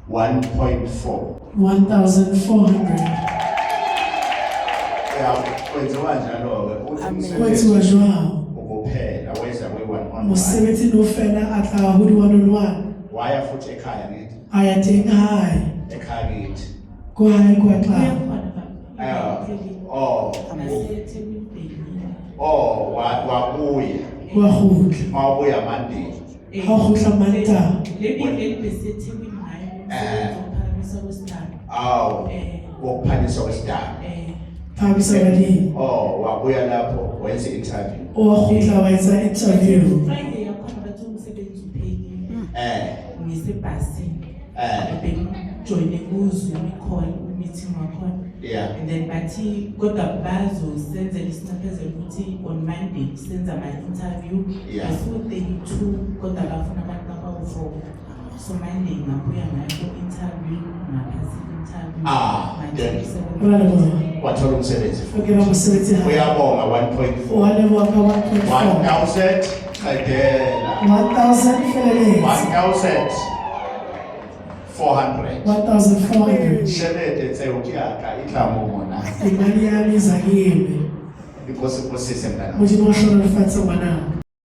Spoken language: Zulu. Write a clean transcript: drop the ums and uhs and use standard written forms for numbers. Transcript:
1.4. 1,400. Yeah, kwenziwa njalo-ke uthi Kwenziwa jwalo. ukuphela weza kwi-1 on 1. Mosebetsi no fela a tla ho di-1-on-1. Waya futhi ekhaya ngithi A ya teng hae. ekhaya kithi. Ko hae kwa tla. Wabuya Wa kgutla. mawubuya Monday. Ha o kgutla Mantaha. Awu wokuphakanyiswa kwesidaba. Phamisa badimo. Wabuya lapho wenza i-interview. O wa kgutla wa etsa interview. Friday yakhona bathi umsebenzi uphelile. Ngisebhasini. Bengijoyine ku-Zoom call meeting wakhona. Yeah. And then bathi kodwa bazosenzela isinxephezelo ukuthi on Monday senza ama-interview. Yeah. Basuku-32 kodwa bafuna abantu abawu-4. So Monday ngabuya ngayo interview ngaphasi interview. Uyalibona. Wathola umsebenzi futhi. Ukela mosebetsi hae. Uyabonga 1.4. Waleboha ka 1.4. 1,000 qedela. 1,000 feleletse. 1,400. 1,400. Shelete tseo ke aka itla mo mona. Imali yami iza kimi. Because sise mntana. Modimo a hlonolofatse ngwana.